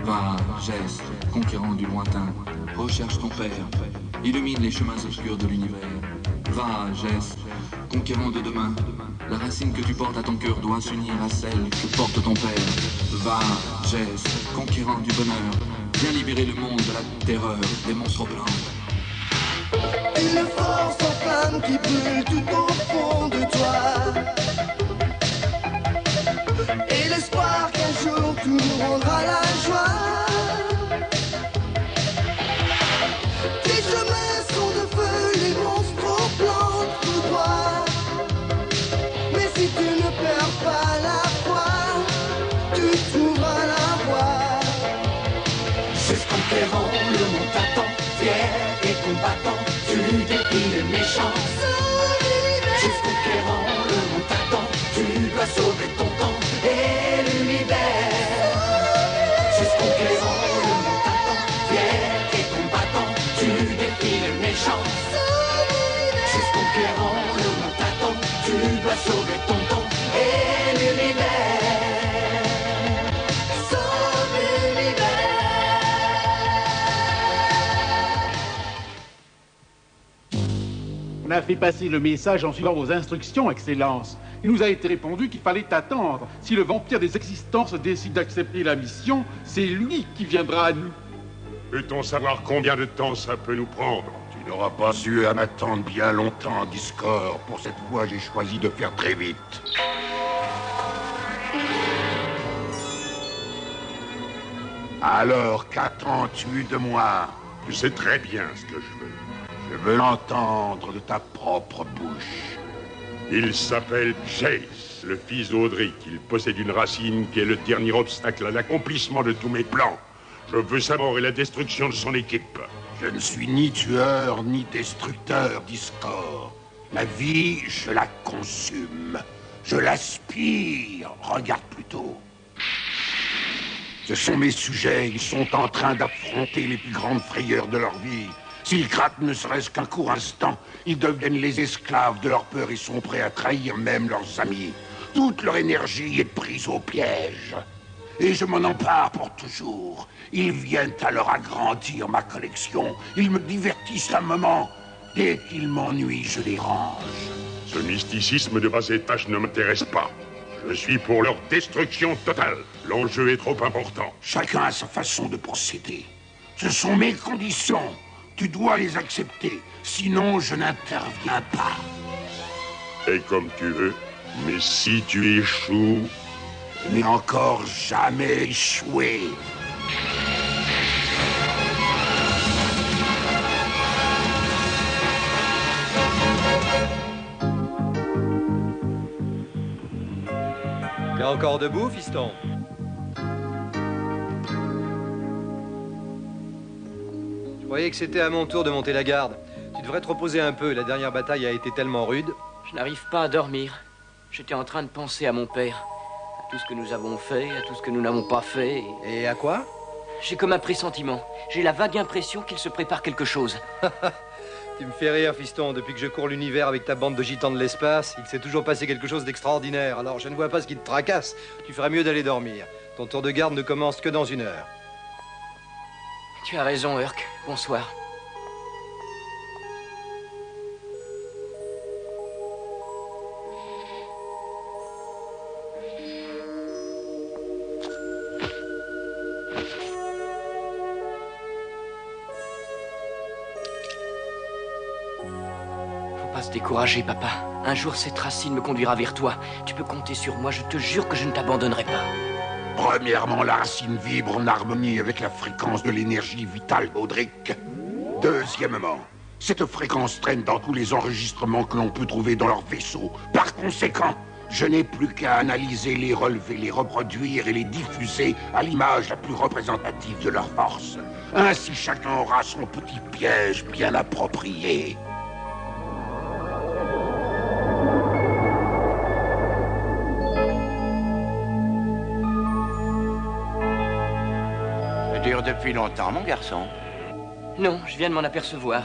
Va, geste, conquérant du lointain, recherche ton père, illumine les chemins obscurs de l'univers. Va, geste, conquérant de demain, la racine que tu portes à ton cœur doit s'unir à celle que porte ton père. Va, geste, conquérant du bonheur, viens libérer le monde de la terreur des monstres blancs. Une force en flamme qui brûle tout au fond de toi. Et l'espoir qu'un jour tout nous rendra la joie. Tes chemins sont de feu, les monstres au plan tout droit. Mais si tu ne perds pas la foi, tu trouveras la voie. C'est ce conquérant, le monde t'attend, fier et combattant, tu défies le méchant. C'est ce conquérant, le monde t'attend, tu dois sauver ton temps et l'univers. C'est ce conquérant, le monde t'attend, fier et combattant, tu défies le méchant. C'est ce conquérant, le monde t'attend, tu dois sauver ton temps et l'univers. On a fait passer le message en suivant vos instructions, Excellence. Il nous a été répondu qu'il fallait attendre. Si le vampire des existences décide d'accepter la mission, c'est lui qui viendra à nous. Peut-on savoir combien de temps ça peut nous prendre? Tu n'auras pas eu à m'attendre bien longtemps, Discord. Pour cette fois, j'ai choisi de faire très vite. Alors, qu'attends-tu de moi? Tu sais très bien ce que je veux. Je veux l'entendre de ta propre bouche. Il s'appelle Jace, le fils d'Audric. Il possède une racine qui est le dernier obstacle à l'accomplissement de tous mes plans. Je veux savourer la destruction de son équipe. Je ne suis ni tueur, ni destructeur, Discord. La vie, je la consume. Je l'aspire. Regarde plutôt. Ce sont mes sujets. Ils sont en train d'affronter les plus grandes frayeurs de leur vie. S'ils grattent ne serait-ce qu'un court instant, ils deviennent les esclaves de leur peur et sont prêts à trahir même leurs amis. Toute leur énergie est prise au piège. Et je m'en empare pour toujours. Ils viennent alors agrandir ma collection. Ils me divertissent un moment. Dès qu'ils m'ennuient, je les range. Ce mysticisme de bas étage ne m'intéresse pas. Je suis pour leur destruction totale. L'enjeu est trop important. Chacun a sa façon de procéder. Ce sont mes conditions. Tu dois les accepter, sinon je n'interviens pas. Et comme tu veux, mais si tu échoues... Je n'ai encore jamais échoué. T'es encore debout, fiston? Je croyais que c'était à mon tour de monter la garde. Tu devrais te reposer un peu, la dernière bataille a été tellement rude. Je n'arrive pas à dormir. J'étais en train de penser à mon père. À tout ce que nous avons fait, à tout ce que nous n'avons pas fait. Et à quoi? J'ai comme un pressentiment. J'ai la vague impression qu'il se prépare quelque chose. Tu me fais rire, fiston. Depuis que je cours l'univers avec ta bande de gitans de l'espace, il s'est toujours passé quelque chose d'extraordinaire. Alors je ne vois pas ce qui te tracasse. Tu ferais mieux d'aller dormir. Ton tour de garde ne commence que dans 1 heure. Tu as raison, Urk. Bonsoir. Faut pas se décourager, papa. Un jour, cette racine me conduira vers toi. Tu peux compter sur moi, je te jure que je ne t'abandonnerai pas. Premièrement, la racine vibre en harmonie avec la fréquence de l'énergie vitale d'Audric. Deuxièmement, cette fréquence traîne dans tous les enregistrements que l'on peut trouver dans leur vaisseau. Par conséquent, je n'ai plus qu'à analyser, les relever, les reproduire et les diffuser à l'image la plus représentative de leur force. Ainsi, chacun aura son petit piège bien approprié. Ça dure depuis longtemps, mon garçon. Non, je viens de m'en apercevoir.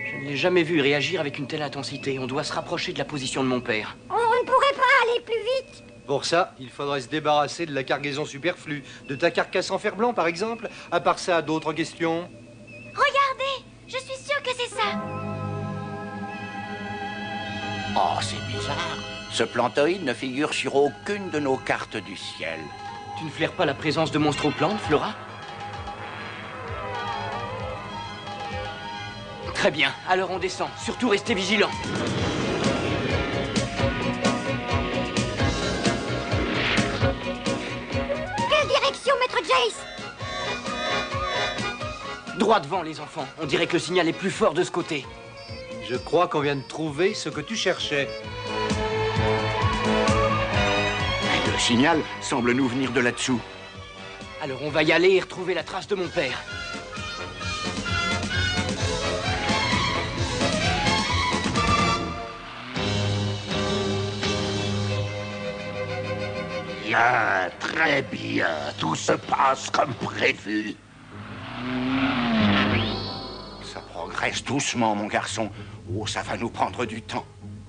Je ne l'ai jamais vu réagir avec une telle intensité. On doit se rapprocher de la position de mon père. On ne pourrait pas aller plus vite? Pour ça, il faudrait se débarrasser de la cargaison superflue. De ta carcasse en fer blanc, par exemple. À part ça, d'autres questions? Regardez, je suis sûre que c'est ça. Oh, c'est bizarre. Ce plantoïde ne figure sur aucune de nos cartes du ciel. Tu ne flaires pas la présence de monstroplantes, Flora? Très bien, alors on descend. Surtout restez vigilants. Quelle direction, maître Jace? Droit devant, les enfants. On dirait que le signal est plus fort de ce côté. Je crois qu'on vient de trouver ce que tu cherchais. Le signal semble nous venir de là-dessous. Alors on va y aller et retrouver la trace de mon père. Bien, très bien. Tout se passe comme prévu. Ça progresse doucement, mon garçon. Oh, ça va nous prendre du temps.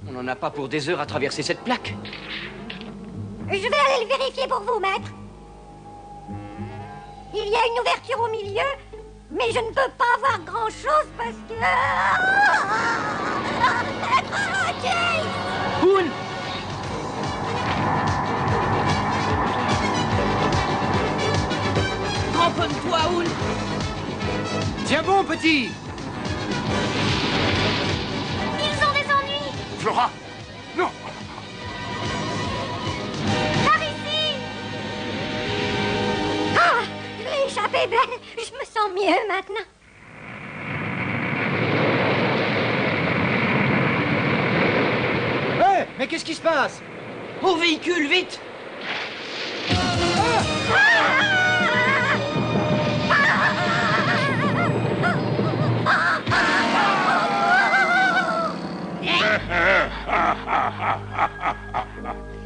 On n'en a pas pour des heures à traverser cette plaque. Je vais aller le vérifier pour vous, maître. Il y a une ouverture au milieu, mais je ne peux pas voir grand-chose parce que... Maître Jace! Hoon! Cramponne-toi, Hoon! Tiens bon, petit! Ils ont des ennuis! Flora! Non! Par ici! Ah! Je l'ai échappé belle! Je me sens mieux maintenant! Hé, mais qu'est-ce qui se passe? Au véhicule, vite!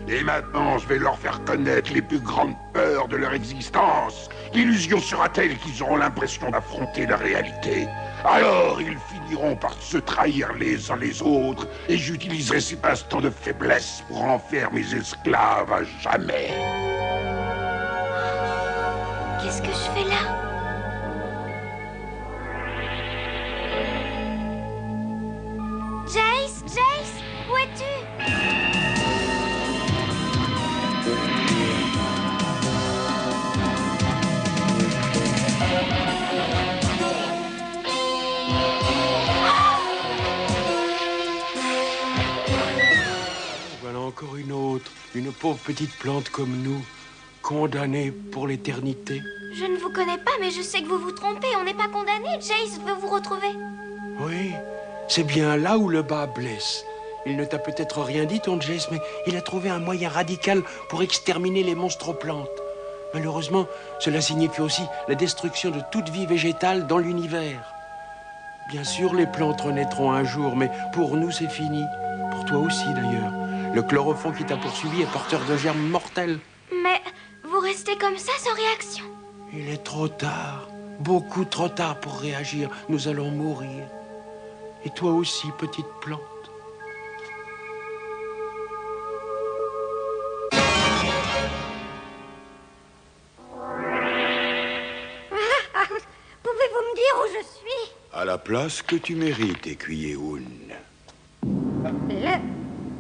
Et maintenant, je vais leur faire connaître les plus grandes peurs de leur existence. L'illusion sera telle qu'ils auront l'impression d'affronter la réalité. Alors, ils finiront par se trahir les uns les autres, et j'utiliserai cet instant de faiblesse pour en faire mes esclaves à jamais. Qu'est-ce que je fais là? Jace? Jace? Où es-tu? Voilà encore une autre, une pauvre petite plante comme nous, condamnée pour l'éternité. Je ne vous connais pas, mais je sais que vous vous trompez. On n'est pas condamné. Jace veut vous retrouver. Oui, c'est bien là où le bas blesse. Il ne t'a peut-être rien dit, ton Jace, mais il a trouvé un moyen radical pour exterminer les monstroplantes. Malheureusement, cela signifie aussi la destruction de toute vie végétale dans l'univers. Bien sûr, les plantes renaîtront un jour, mais pour nous, c'est fini. Pour toi aussi, d'ailleurs. Le chlorophylle qui t'a poursuivi est porteur de germes mortels. Mais vous restez comme ça sans réaction? Il est trop tard. Beaucoup trop tard pour réagir. Nous allons mourir. Et toi aussi, petite plante. Pouvez-vous me dire où je suis? À la place que tu mérites, écuyer Hoon.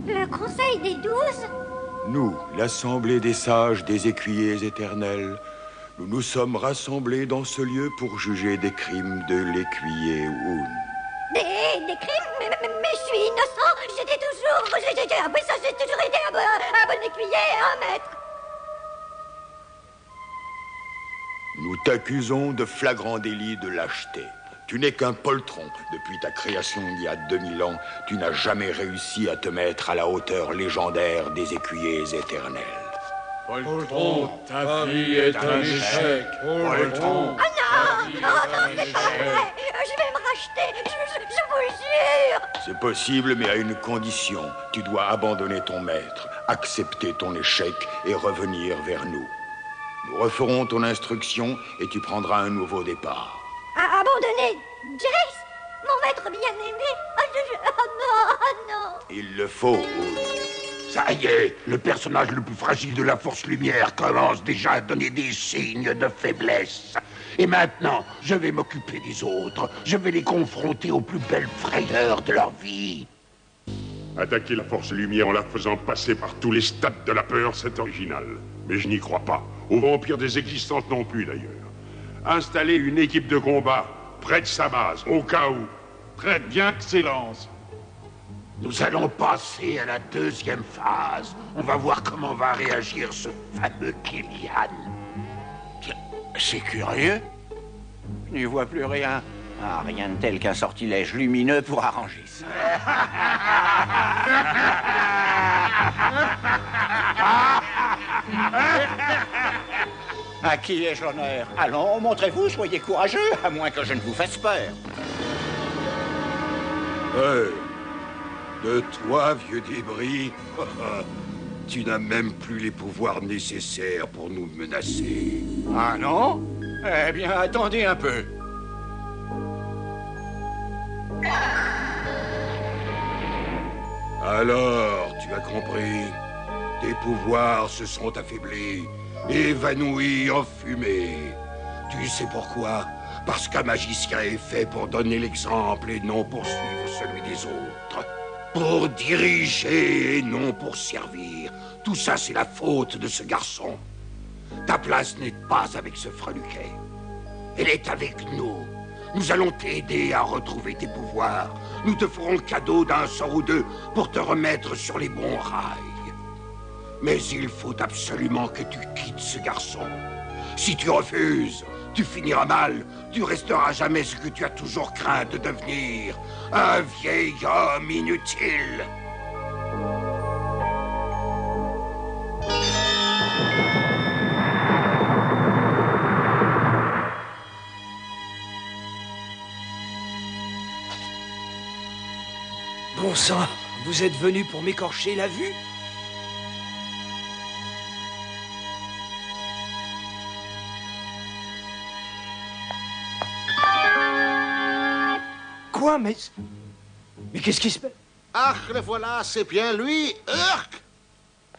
Le Conseil des 12? Nous, l'Assemblée des sages des écuyers éternels, nous nous sommes rassemblés dans ce lieu pour juger des crimes de l'écuyer Hoon. Des crimes? Mais je suis innocent. J'étais toujours... J'ai toujours été un bon écuyer, un maître. Nous t'accusons de flagrant délit de lâcheté. Tu n'es qu'un poltron. Depuis ta création il y a 2000 ans, tu n'as jamais réussi à te mettre à la hauteur légendaire des écuyers éternels. Poltron, ta vie est un échec. Poltron. Ah non! Oh non, c'est pas vrai! Je vais me racheter, je vous jure! C'est possible, mais à une condition. Tu dois abandonner ton maître, accepter ton échec et revenir vers nous. Nous referons ton instruction et tu prendras un nouveau départ. Abandonner Jace? Mon maître bien-aimé? Oh non, oh non! Il le faut, Hoon. Ça y est, le personnage le plus fragile de la Force Lumière commence déjà à donner des signes de faiblesse. Et maintenant, je vais m'occuper des autres. Je vais les confronter aux plus belles frayeurs de leur vie. Attaquer la Force Lumière en la faisant passer par tous les stades de la peur, c'est original. Mais je n'y crois pas. Aux vampires des existences non plus, d'ailleurs. Installer une équipe de combat près de sa base, au cas où. Très bien, Excellence. Nous allons passer à la deuxième phase. On va voir comment va réagir ce fameux Kélian. C'est curieux. Je n'y vois plus rien. Ah, rien de tel qu'un sortilège lumineux pour arranger ça. À qui ai-je l'honneur? Allons, montrez-vous, soyez courageux, à moins que je ne vous fasse peur. De toi, vieux débris, tu n'as même plus les pouvoirs nécessaires pour nous menacer. Ah non? Eh bien, attendez un peu. Alors, tu as compris. Tes pouvoirs se sont affaiblis, évanouis en fumée. Tu sais pourquoi? Parce qu'un magicien est fait pour donner l'exemple et non pour suivre celui des autres. Pour diriger et non pour servir. Tout ça, c'est la faute de ce garçon. Ta place n'est pas avec ce freluquet. Elle est avec nous. Nous allons t'aider à retrouver tes pouvoirs. Nous te ferons cadeau d'un sort ou deux pour te remettre sur les bons rails. Mais il faut absolument que tu quittes ce garçon. Si tu refuses, tu finiras mal. Tu resteras jamais ce que tu as toujours craint de devenir. Un vieil homme inutile. Bon sang, vous êtes venu pour m'écorcher la vue? Quoi, mais qu'est-ce qui se passe? Ah, le voilà, c'est bien lui, Urk.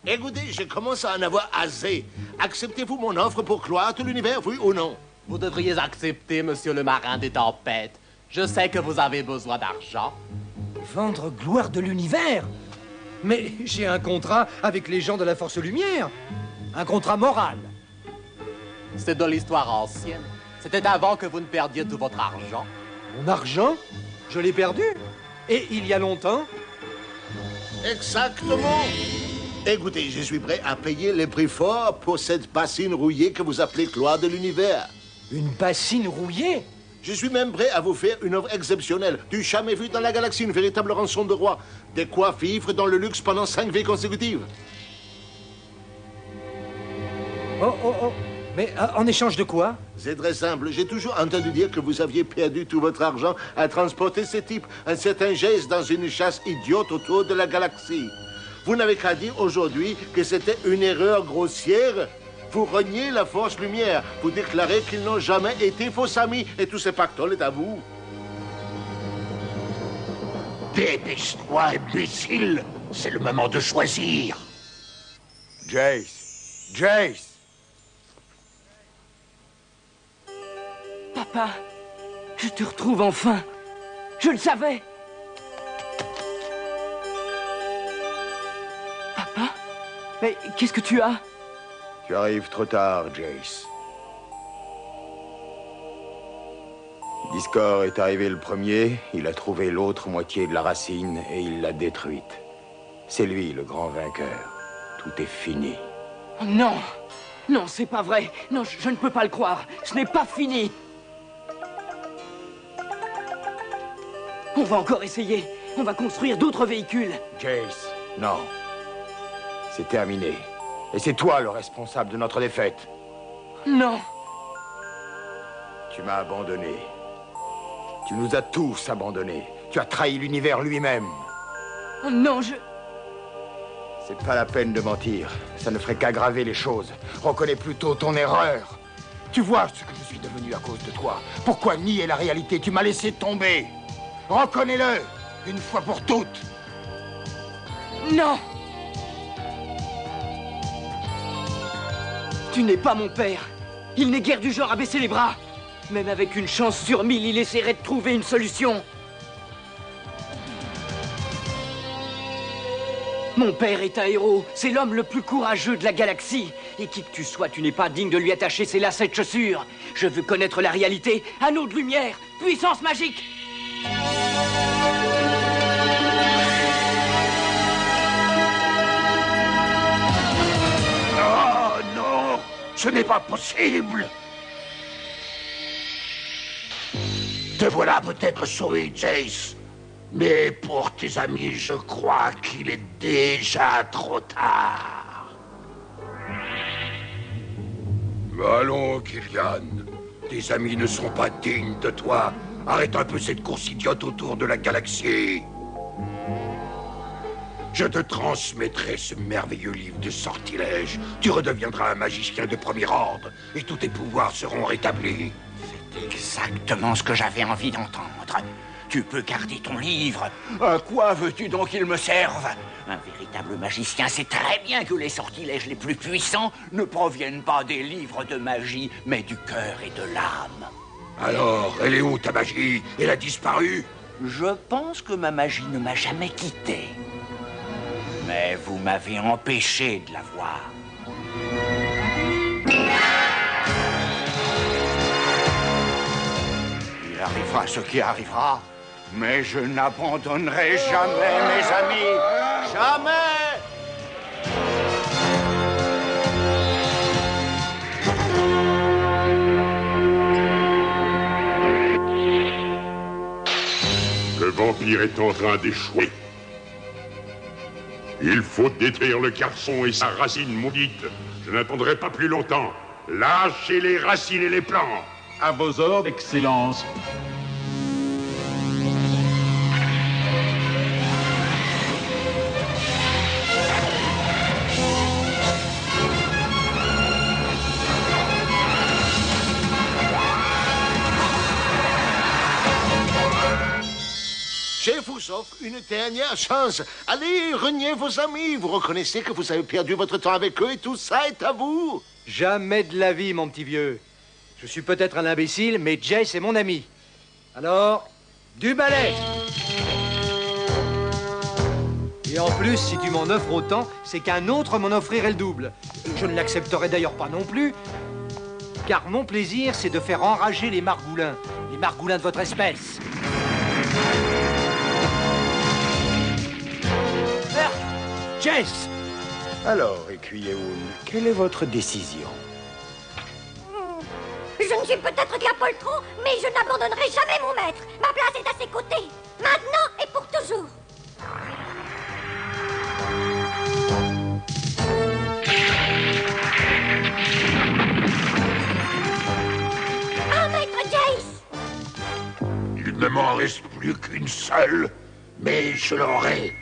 Écoutez, je commence à en avoir assez. Acceptez-vous mon offre pour cloire tout l'univers, oui ou non? Vous devriez accepter, monsieur le marin des tempêtes. Je sais que vous avez besoin d'argent. Vendre gloire de l'univers? Mais j'ai un contrat avec les gens de la Force Lumière. Un contrat moral. C'est de l'histoire ancienne. C'était avant que vous ne perdiez tout votre argent. Mon argent? Je l'ai perdu? Et il y a longtemps? Exactement. Écoutez, je suis prêt à payer les prix forts pour cette bassine rouillée que vous appelez gloire de l'univers. Une bassine rouillée? Je suis même prêt à vous faire une offre exceptionnelle. Du jamais vu dans la galaxie, une véritable rançon de roi. De quoi vivre dans le luxe pendant 5 vies consécutives. Oh. Mais en échange de quoi? C'est très simple. J'ai toujours entendu dire que vous aviez perdu tout votre argent à transporter ce type, un certain geste, dans une chasse idiote autour de la galaxie. Vous n'avez qu'à dire aujourd'hui que c'était une erreur grossière. Vous reniez la Force Lumière. Vous déclarez qu'ils n'ont jamais été faux amis. Et tout ce pactole est à vous. Dépêche-toi, imbécile. C'est le moment de choisir. Jace. Papa, je te retrouve enfin. Je le savais. Papa? Mais qu'est-ce que tu as? Tu arrives trop tard, Jace. Discord est arrivé le premier, il a trouvé l'autre moitié de la racine et il l'a détruite. C'est lui le grand vainqueur. Tout est fini. Non! Non, c'est pas vrai. Non, je ne peux pas le croire. Ce n'est pas fini. On va encore essayer. On va construire d'autres véhicules. Jace, non. C'est terminé. Et c'est toi le responsable de notre défaite. Non. Tu m'as abandonné. Tu nous as tous abandonnés. Tu as trahi l'univers lui-même. Non, C'est pas la peine de mentir. Ça ne ferait qu'aggraver les choses. Reconnais plutôt ton erreur. Tu vois ce que je suis devenu à cause de toi. Pourquoi nier la réalité? Tu m'as laissé tomber. Reconnais-le, une fois pour toutes. Non. Tu n'es pas mon père. Il n'est guère du genre à baisser les bras. Même avec une chance sur 1000, il essaierait de trouver une solution. Mon père est un héros. C'est l'homme le plus courageux de la galaxie. Et qui que tu sois, tu n'es pas digne de lui attacher ses lacets de chaussures. Je veux connaître la réalité. Anneau de lumière. Puissance magique. Oh non, ce n'est pas possible. Te voilà peut-être sauvé, Jace. Mais pour tes amis, je crois qu'il est déjà trop tard. Allons, Killian. Tes amis ne sont pas dignes de toi. Arrête un peu cette course idiote autour de la galaxie. Je te transmettrai ce merveilleux livre de sortilèges. Tu redeviendras un magicien de premier ordre et tous tes pouvoirs seront rétablis. C'est exactement ce que j'avais envie d'entendre. Tu peux garder ton livre. À quoi veux-tu donc qu'il me serve? Un véritable magicien sait très bien que les sortilèges les plus puissants ne proviennent pas des livres de magie, mais du cœur et de l'âme. Alors, elle est où ta magie? Elle a disparu? Je pense que ma magie ne m'a jamais quitté. Mais vous m'avez empêché de la voir. Il arrivera ce qui arrivera, mais je n'abandonnerai jamais mes amis. Jamais! Le vampire est en train d'échouer. Il faut détruire le garçon et sa racine maudite. Je n'attendrai pas plus longtemps. Lâchez les racines et les plants. À vos ordres, Excellence. Je vous offre une dernière chance. Allez, reniez vos amis. Vous reconnaissez que vous avez perdu votre temps avec eux et tout ça est à vous. Jamais de la vie, mon petit vieux. Je suis peut-être un imbécile, mais Jace est mon ami. Alors, du balai. Et en plus, si tu m'en offres autant, c'est qu'un autre m'en offrirait le double. Je ne l'accepterai d'ailleurs pas non plus, car mon plaisir, c'est de faire enrager les margoulins de votre espèce. Jace! Alors, écuyer Woon, quelle est votre décision? Je ne suis peut-être qu'un poltron, mais je n'abandonnerai jamais mon maître. Ma place est à ses côtés, maintenant et pour toujours. Ah, maître Jace! Il ne m'en reste plus qu'une seule, mais je l'aurai.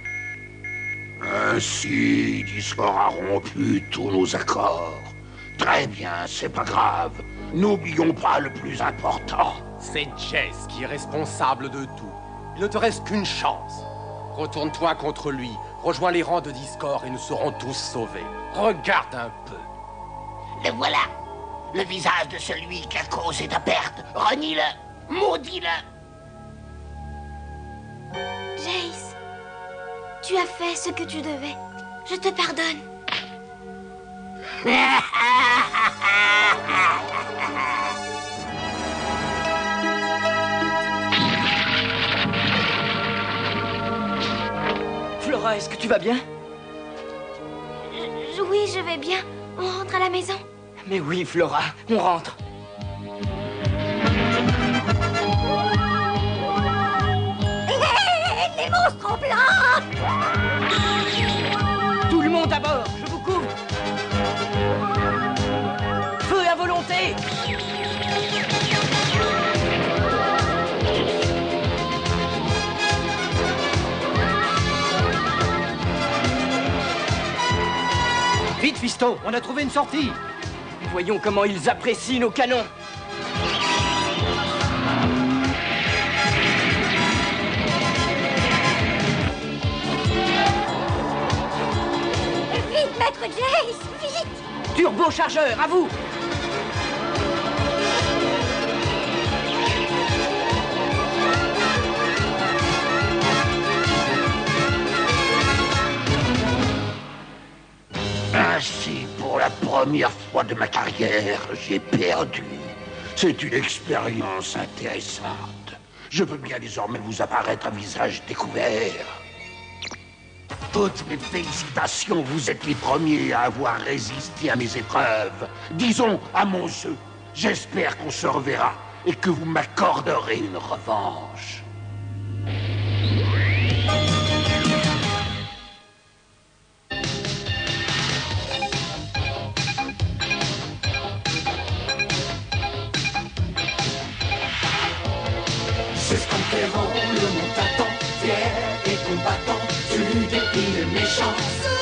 Ainsi, Discord a rompu tous nos accords. Très bien, c'est pas grave. N'oublions pas le plus important. C'est Jace qui est responsable de tout. Il ne te reste qu'une chance. Retourne-toi contre lui, rejoins les rangs de Discord et nous serons tous sauvés. Regarde un peu. Le voilà. Le visage de celui qui a causé ta perte. Renie-le. Maudis-le. Jace, tu as fait ce que tu devais. Je te pardonne. Flora, est-ce que tu vas bien? Oui, je vais bien. On rentre à la maison. Mais oui, Flora, on rentre. Les monstres en blanc! Tout le monde à bord, je vous couvre. Feu à volonté. Vite, fiston, on a trouvé une sortie. Voyons comment ils apprécient nos canons. Vite, maître Jace, vite! Turbochargeur, à vous! Ainsi, pour la première fois de ma carrière, j'ai perdu. C'est une expérience intéressante. Je peux bien désormais vous apparaître à visage découvert. Toutes mes félicitations, vous êtes les premiers à avoir résisté à mes épreuves. Disons à mon jeu. J'espère qu'on se reverra et que vous m'accorderez une revanche. C'est ce conquérant, le monde t'attend, fier et combattant, tu défies les méchants.